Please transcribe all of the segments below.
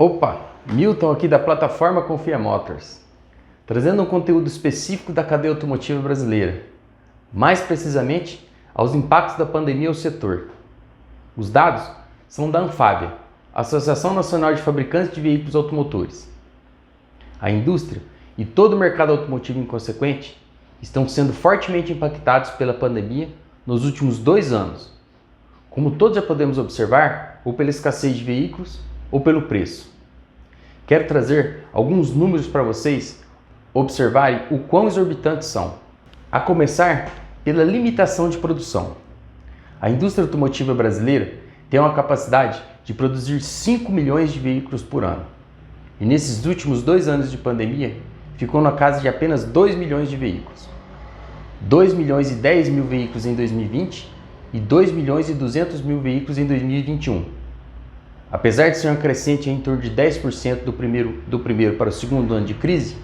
Opa, Milton aqui da plataforma Confia Motors, trazendo um conteúdo específico da cadeia automotiva brasileira, mais precisamente aos impactos da pandemia ao setor. Os dados são da Anfávia, Associação Nacional de Fabricantes de Veículos Automotores. A indústria e todo o mercado automotivo inconsequente estão sendo fortemente impactados pela pandemia nos últimos 2 anos, como todos já podemos observar, ou pela escassez de veículos ou pelo preço. Quero trazer alguns números para vocês observarem o quão exorbitantes são. A começar pela limitação de produção. A indústria automotiva brasileira tem uma capacidade de produzir 5 milhões de veículos por ano. E nesses últimos 2 anos de pandemia, ficou na casa de apenas 2 milhões de veículos. 2 milhões e 10 mil veículos em 2020 e 2 milhões e 200 mil veículos em 2021. Apesar de ser uma crescente em torno de 10% do primeiro para o segundo ano de crise,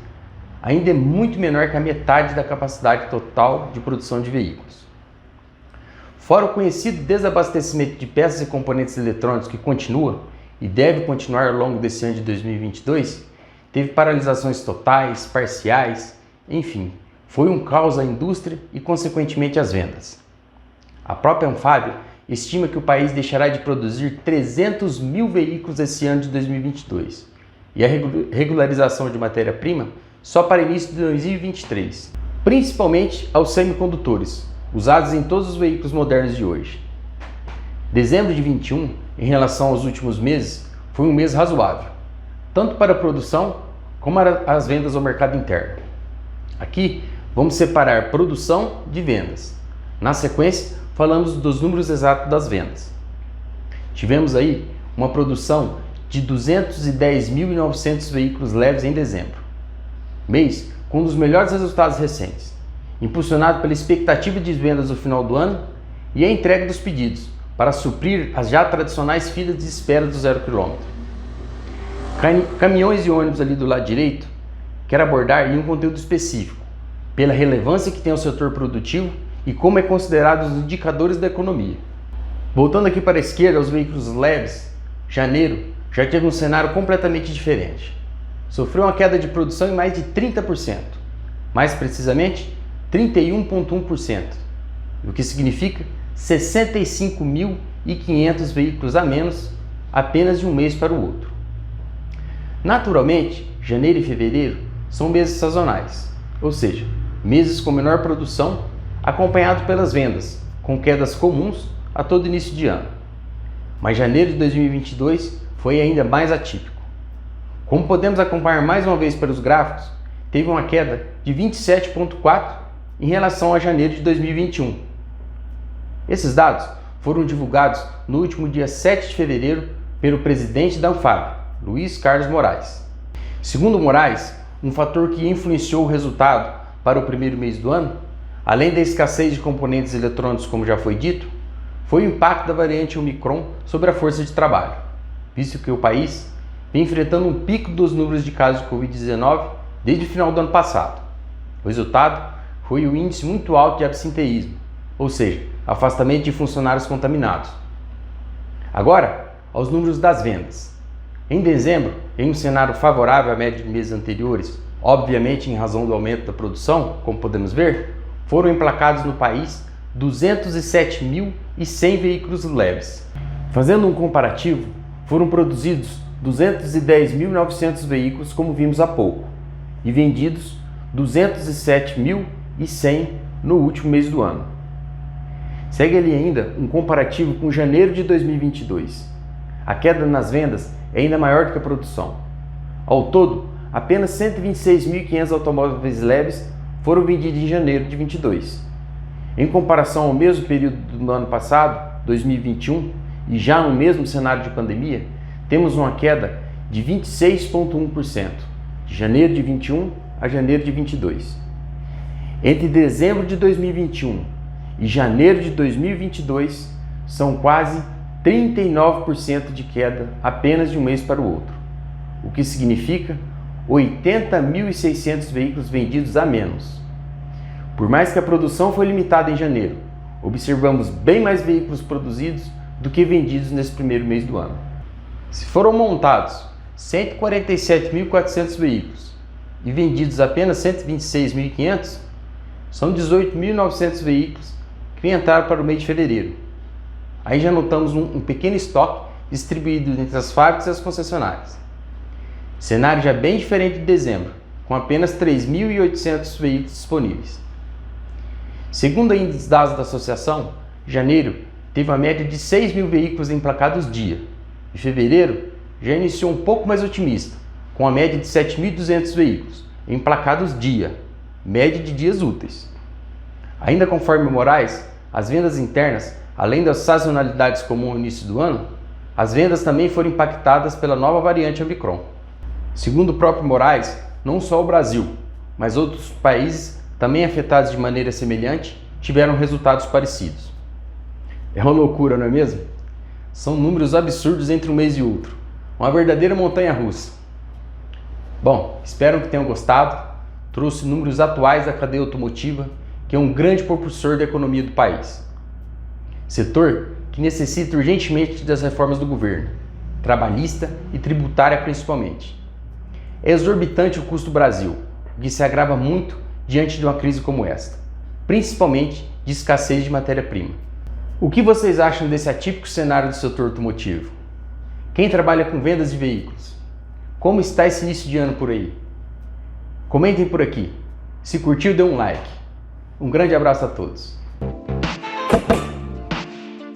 ainda é muito menor que a metade da capacidade total de produção de veículos. Fora o conhecido desabastecimento de peças e componentes eletrônicos que continua e deve continuar ao longo desse ano de 2022, teve paralisações totais, parciais, enfim, foi um caos à indústria e consequentemente às vendas. A própria Anfávia estima que o país deixará de produzir 300 mil veículos esse ano de 2022 e a regularização de matéria-prima só para início de 2023, principalmente aos semicondutores, usados em todos os veículos modernos de hoje. Dezembro de 2021, em relação aos últimos meses, foi um mês razoável, tanto para a produção como para as vendas ao mercado interno. Aqui vamos separar produção de vendas. Na sequência, falamos dos números exatos das vendas. Tivemos aí uma produção de 210.900 veículos leves em dezembro, mês com um dos melhores resultados recentes, impulsionado pela expectativa de vendas no final do ano e a entrega dos pedidos para suprir as já tradicionais filas de espera do 0 km. Caminhões e ônibus ali do lado direito, quero abordar em um conteúdo específico, pela relevância que tem o setor produtivo e como é considerado os indicadores da economia. Voltando aqui para a esquerda, aos veículos leves, janeiro já teve um cenário completamente diferente. Sofreu uma queda de produção em mais de 30%, mais precisamente 31,1%, o que significa 65.500 veículos a menos apenas de um mês para o outro. Naturalmente, janeiro e fevereiro são meses sazonais, ou seja, meses com menor produção acompanhado pelas vendas, com quedas comuns a todo início de ano. Mas janeiro de 2022 foi ainda mais atípico. Como podemos acompanhar mais uma vez pelos gráficos, teve uma queda de 27,4% em relação a janeiro de 2021. Esses dados foram divulgados no último dia 7 de fevereiro pelo presidente da Anfávia, Luiz Carlos Moraes. Segundo Moraes, um fator que influenciou o resultado para o primeiro mês do ano, além da escassez de componentes eletrônicos, como já foi dito, foi o impacto da variante Omicron sobre a força de trabalho, visto que o país vem enfrentando um pico dos números de casos de Covid-19 desde o final do ano passado. O resultado foi o índice muito alto de absenteísmo, ou seja, afastamento de funcionários contaminados. Agora, aos números das vendas. Em dezembro, em um cenário favorável à média de meses anteriores, obviamente em razão do aumento da produção, como podemos ver, foram emplacados no país 207.100 veículos leves. Fazendo um comparativo, foram produzidos 210.900 veículos, como vimos há pouco, e vendidos 207.100 no último mês do ano. Segue ali ainda um comparativo com janeiro de 2022. A queda nas vendas é ainda maior do que a produção. Ao todo, apenas 126.500 automóveis leves foram vendidos em janeiro de 2022. Em comparação ao mesmo período do ano passado, 2021, e já no mesmo cenário de pandemia, temos uma queda de 26,1%, de janeiro de 21 a janeiro de 22. Entre dezembro de 2021 e janeiro de 2022, são quase 39% de queda apenas de um mês para o outro, o que significa 80.600 veículos vendidos a menos. Por mais que a produção foi limitada em janeiro, observamos bem mais veículos produzidos do que vendidos nesse primeiro mês do ano. Se foram montados 147.400 veículos e vendidos apenas 126.500, são 18.900 veículos que entraram para o mês de fevereiro. Aí já notamos um pequeno estoque distribuído entre as fábricas e as concessionárias. Cenário já bem diferente de dezembro, com apenas 3.800 veículos disponíveis. Segundo a índice dados da associação, janeiro teve uma média de 6.000 veículos emplacados dia, e fevereiro já iniciou um pouco mais otimista, com a média de 7.200 veículos emplacados dia, média de dias úteis. Ainda conforme Moraes, as vendas internas, além das sazonalidades comuns no início do ano, as vendas também foram impactadas pela nova variante Omicron. Segundo o próprio Moraes, não só o Brasil, mas outros países também afetados de maneira semelhante tiveram resultados parecidos. É uma loucura, não é mesmo? São números absurdos entre um mês e outro. Uma verdadeira montanha-russa. Bom, espero que tenham gostado. Trouxe números atuais da cadeia automotiva, que é um grande propulsor da economia do país. Setor que necessita urgentemente das reformas do governo, trabalhista e tributária principalmente. É exorbitante o custo do Brasil, o que se agrava muito diante de uma crise como esta, principalmente de escassez de matéria-prima. O que vocês acham desse atípico cenário do setor automotivo? Quem trabalha com vendas de veículos? Como está esse início de ano por aí? Comentem por aqui. Se curtiu, dê um like. Um grande abraço a todos.